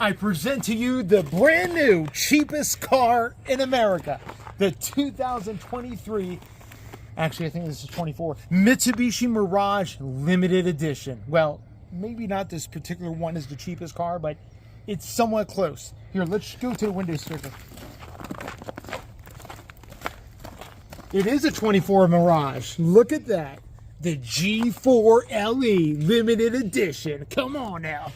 I present to you the brand new cheapest car in America, the 2023, actually I think this is 24, Mitsubishi Mirage Limited Edition. Well, maybe not this particular one is the cheapest car, but it's somewhat close. Here, let's go to the window sticker. It is a 24 Mirage. Look at that. The G4 LE Limited Edition. Come on now.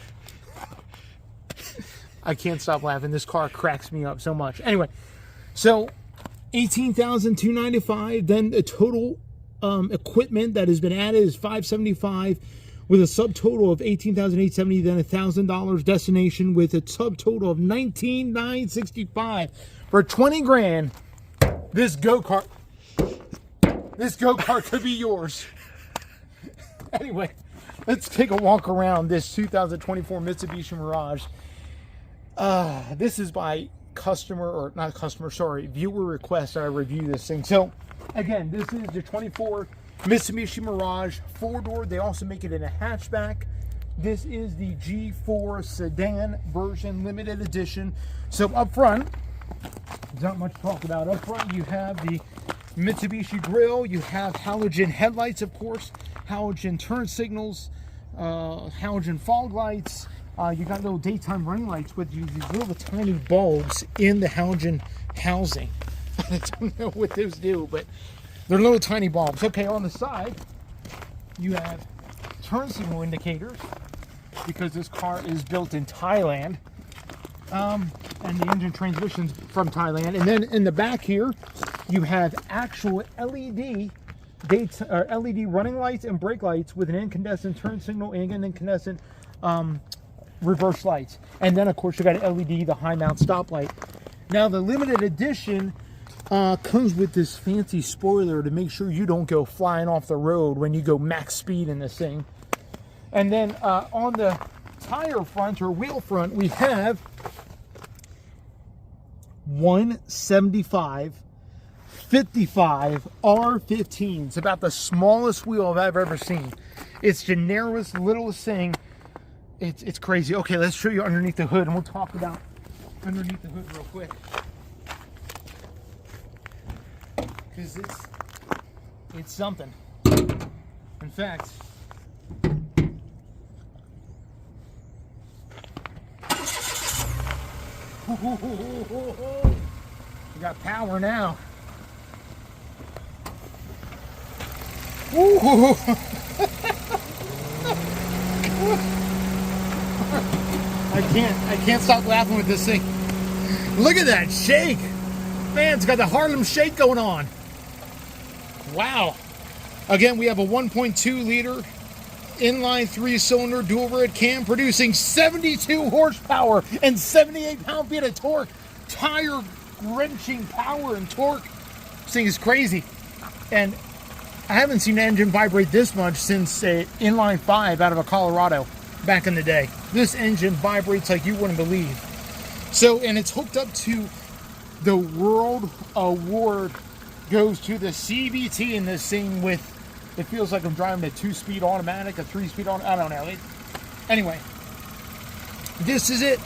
I can't stop laughing. This car cracks me up so much. Anyway, so $18,295. Then the total equipment that has been added is $575, with a subtotal of $18,870. Then $1,000 destination with a subtotal of $19,965 for 20 grand. This go-kart could be yours. Anyway, let's take a walk around this 2024 Mitsubishi Mirage. This is by viewer request that I review this thing. So again, this is the 24 Mitsubishi Mirage 4-door. They also make it in a hatchback. This is the G4 sedan version limited edition. So up front, there's not much to talk about. Up front, you have the Mitsubishi grille. You have halogen headlights, of course, halogen turn signals, halogen fog lights. You got little daytime running lights with these little tiny bulbs in the halogen housing. I don't know what those do, but they're little tiny bulbs. Okay, on the side, you have turn signal indicators because this car is built in Thailand. And the engine transmission's from Thailand. And then in the back here, you have actual LED running lights and brake lights with an incandescent turn signal and an incandescent reverse lights. And then of course you got an LED, the high mount stoplight. Now the limited edition comes with this fancy spoiler to make sure you don't go flying off the road when you go max speed in this thing. And then on the tire front or wheel front, we have 175 55 R15. It's about the smallest wheel I've ever seen. It's the narrowest, littlest thing. It's crazy. Okay, let's show you underneath the hood, and we'll talk about underneath the hood real quick. Because it's something. In fact, we got power now. I can't stop laughing with this thing. Look at that shake. Man, it's got the Harlem Shake going on. Wow. Again, we have a 1.2 liter inline 3-cylinder dual red cam producing 72 horsepower and 78 pound-feet of torque. Tire wrenching power and torque. This thing is crazy. And I haven't seen an engine vibrate this much since a inline 5 out of a Colorado back in the day. This engine vibrates like you wouldn't believe. So, and it's hooked up to the World Award goes to the CVT in this thing with, it feels like I'm driving a 2-speed automatic, a 3-speed automatic, I don't know. Anyway, this is it.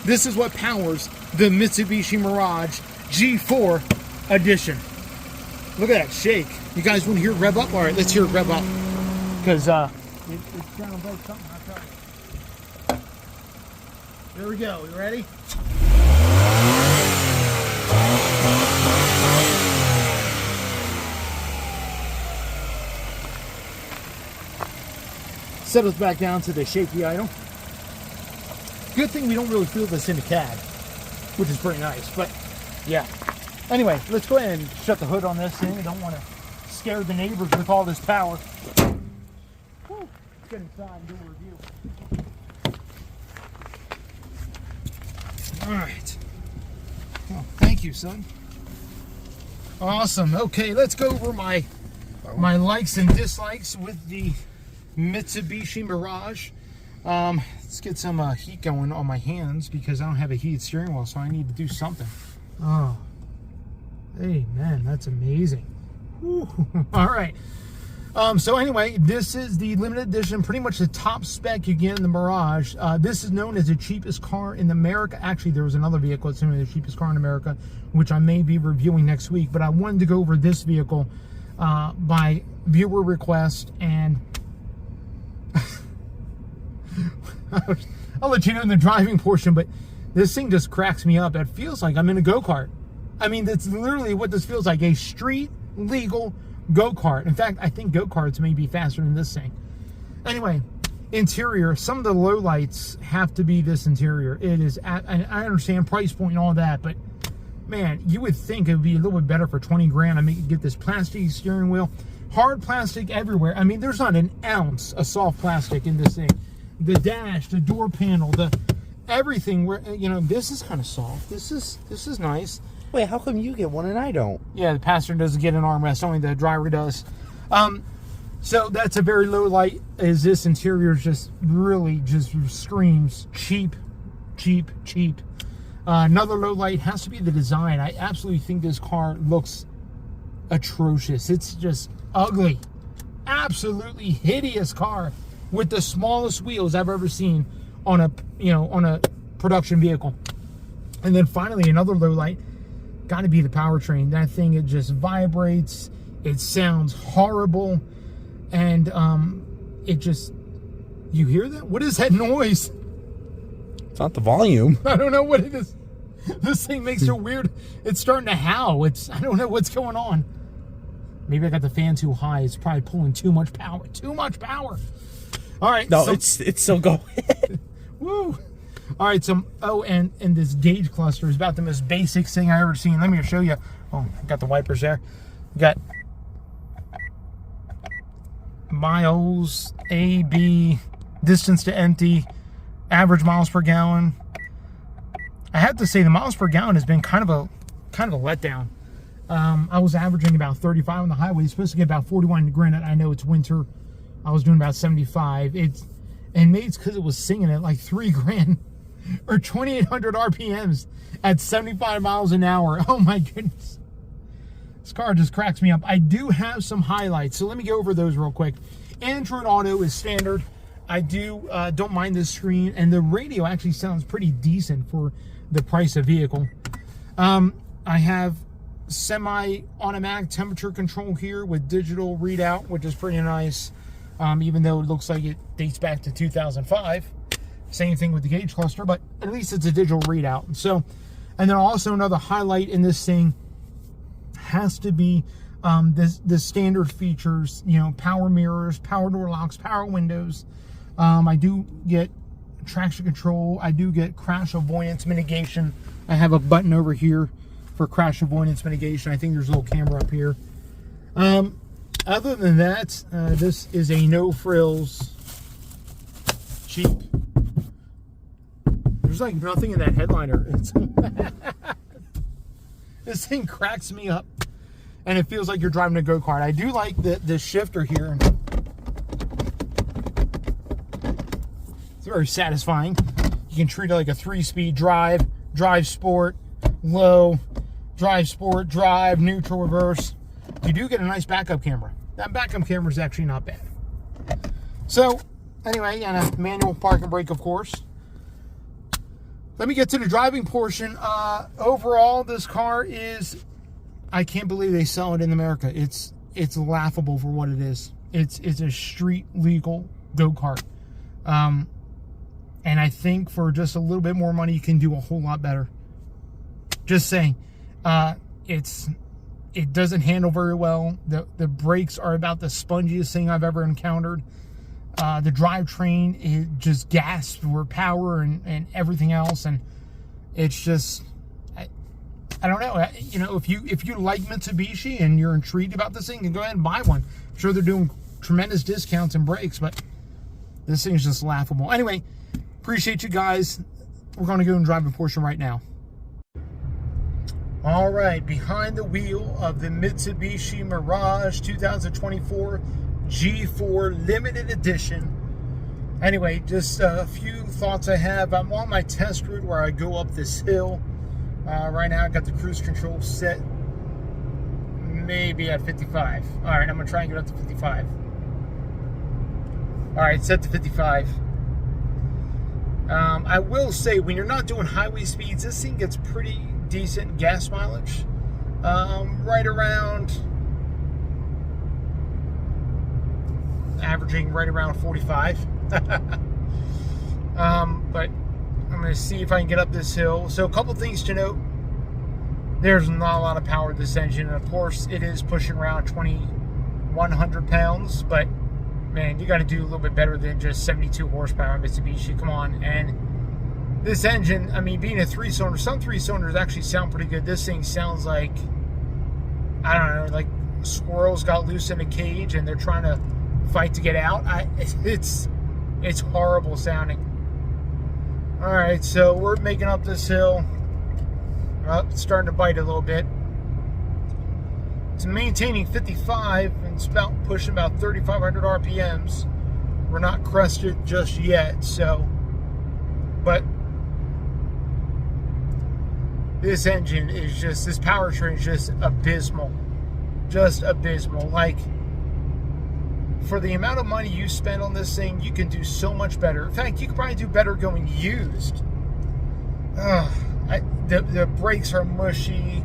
This is what powers the Mitsubishi Mirage G4 edition. Look at that shake. You guys want to hear it rev up? All right, let's hear it rev up. Because it sounds like something, I'll tell you. There we go. You ready? Settles back down to the shaky idle. Good thing we don't really feel this in the cab, which is pretty nice, but yeah. Anyway, let's go ahead and shut the hood on this thing. I don't want to scare the neighbors with all this power. Whew. Let's get inside and do a review. All right. Well, thank you, son. Awesome. Okay, let's go over my likes and dislikes with the Mitsubishi Mirage. Let's get some heat going on my hands because I don't have a heated steering wheel, so I need to do something. Oh, hey man, that's amazing. Whew. All right. So anyway, this is the limited edition, pretty much the top spec you get in the Mirage. This is known as the cheapest car in America. Actually, there was another vehicle that's known as the cheapest car in America, which I may be reviewing next week. But I wanted to go over this vehicle by viewer request, and I'll let you know in the driving portion, but this thing just cracks me up. It feels like I'm in a go-kart. I mean, that's literally what this feels like, a street legal go-kart. In fact, I think go-karts may be faster than this thing. Anyway, interior, some of the lowlights have to be this interior. It is, and I understand price point and all that, but man, you would think it would be a little bit better for 20 grand. I mean, you get this plastic steering wheel, hard plastic everywhere. I mean, there's not an ounce of soft plastic in this thing. The dash, the door panel, the everything, where, you know, this is kind of soft. This is nice. Wait, how come you get one and I don't? Yeah, the passenger doesn't get an armrest, only the driver does. So that's a very low light. Is this interior just really just screams cheap, cheap, cheap. Another low light has to be the design. I absolutely think this car looks atrocious. It's just ugly, absolutely hideous car with the smallest wheels I've ever seen on a, you know, on a production vehicle. And then finally, another low light, got to be the powertrain. That thing, it just vibrates. It sounds horrible. And it just, you hear that? What is that noise? It's not the volume. I don't know what it is. This thing makes a weird, it's starting to howl. I don't know what's going on. Maybe I got the fan too high. It's probably pulling too much power. Too much power. All right. No, it's still going. Woo. All right, so, oh, and this gauge cluster is about the most basic thing I ever seen. Let me show you. Oh, got the wipers there. Got miles, A, B, distance to empty, average miles per gallon. I have to say the miles per gallon has been kind of a letdown. I was averaging about 35 on the highway. It's supposed to get about 41. Granted, I know it's winter. I was doing about 75. And maybe it's because it was singing at like 3 grand or 2,800 RPMs at 75 miles an hour. Oh my goodness. This car just cracks me up. I do have some highlights, so let me go over those real quick. Android Auto is standard. I don't mind this screen, and the radio actually sounds pretty decent for the price of vehicle. I have semi-automatic temperature control here with digital readout, which is pretty nice. Even though it looks like it dates back to 2005. Same thing with the gauge cluster, but at least it's a digital readout. So, and then also another highlight in this thing has to be the standard features, you know, power mirrors, power door locks, power windows. I do get traction control. I do get crash avoidance mitigation. I have a button over here for crash avoidance mitigation. I think there's a little camera up here. Other than that, this is a no-frills, cheap. There's like nothing in that headliner. This thing cracks me up, and it feels like you're driving a go-kart. I do like the shifter here. It's very satisfying. You can treat it like a 3-speed drive, drive sport, low, drive sport, drive, neutral, reverse. You do get a nice backup camera. That backup camera is actually not bad. So, anyway, and a manual park and brake, of course. Let me get to the driving portion. Overall, this car is, I can't believe they sell it in America. It's laughable for what it is. It's a street legal go-kart. And I think for just a little bit more money, you can do a whole lot better. Just saying. It doesn't handle very well. The brakes are about the spongiest thing I've ever encountered. The drivetrain, it just gasps for power and everything else, and it's just, I don't know. You know, if you like Mitsubishi and you're intrigued about this thing, then go ahead and buy one. I'm sure they're doing tremendous discounts and brakes, but this thing is just laughable. Anyway, appreciate you guys. We're going to go and drive a portion right now. All right, behind the wheel of the Mitsubishi Mirage 2024 G4 Limited Edition. Anyway, just a few thoughts I have. I'm on my test route where I go up this hill. Right now, I got the cruise control set maybe at 55. All right, I'm going to try and get up to 55. All right, set to 55. I will say, when you're not doing highway speeds, this thing gets pretty decent gas mileage. Right around, averaging right around 45. But I'm going to see if I can get up this hill. So a couple things to note. There's not a lot of power to this engine. And of course, it is pushing around 2,100 pounds. But, man, you got to do a little bit better than just 72 horsepower Mitsubishi. Come on. And this engine, I mean, being a 3-cylinder, some 3-cylinders actually sound pretty good. This thing sounds like, I don't know, like squirrels got loose in a cage and they're trying to fight to get out. It's horrible sounding. All right, so we're making up this hill. Well, it's starting to bite a little bit. It's maintaining 55, and it's about pushing about 3,500 RPMs. We're not crested just yet, so, but this engine is just, this powertrain is just abysmal. Just abysmal. Like, for the amount of money you spend on this thing, you can do so much better. In fact, you could probably do better going used. The brakes are mushy.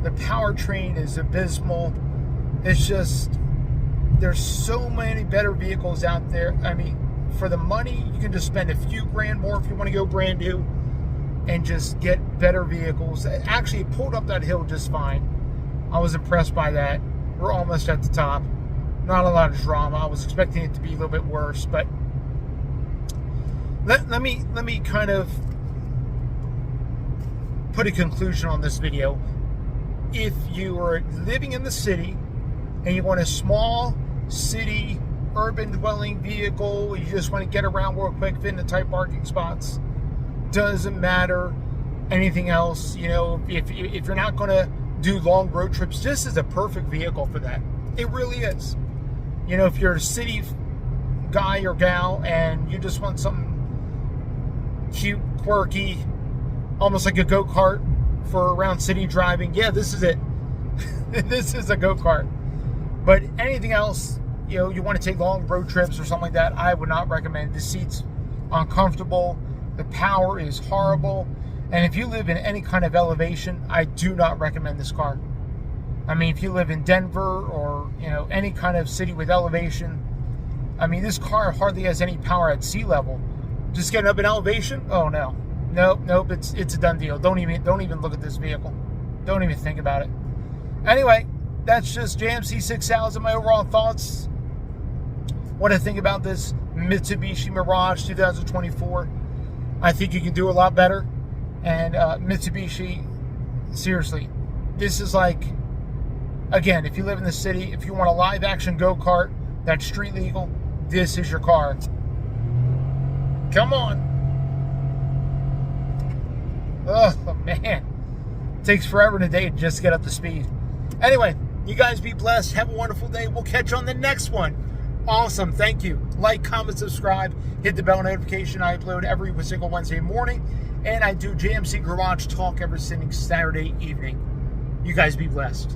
The powertrain is abysmal. It's just, there's so many better vehicles out there. I mean, for the money, you can just spend a few grand more if you want to go brand new and just get better vehicles. Actually, it pulled up that hill just fine. I was impressed by that. We're almost at the top. Not a lot of drama. I was expecting it to be a little bit worse, but let me kind of put a conclusion on this video. If you are living in the city and you want a small city urban dwelling vehicle, you just want to get around real quick, fit into tight parking spots, doesn't matter anything else. You know, if you're not going to do long road trips, this is a perfect vehicle for that. It really is. You know, if you're a city guy or gal and you just want something cute, quirky, almost like a go-kart for around city driving, yeah, this is it. This is a go-kart. But anything else, you know, you want to take long road trips or something like that, I would not recommend. The seat's uncomfortable. The power is horrible. And if you live in any kind of elevation, I do not recommend this car. I mean, if you live in Denver or, you know, any kind of city with elevation, I mean, this car hardly has any power at sea level. Just getting up in elevation? Oh, no. Nope, it's a done deal. Don't even look at this vehicle. Don't even think about it. Anyway, that's just JMC 6000, my overall thoughts. What I think about this Mitsubishi Mirage 2024. I think you can do a lot better. And Mitsubishi, seriously, this is like, again, if you live in the city, if you want a live action go-kart that's street legal, this is your car. Come on. Oh, man. It takes forever today to just get up to speed. Anyway, you guys be blessed. Have a wonderful day. We'll catch you on the next one. Awesome. Thank you. Like, comment, subscribe. Hit the bell notification. I upload every single Wednesday morning. And I do JMC Garage Talk every single Saturday evening. You guys be blessed.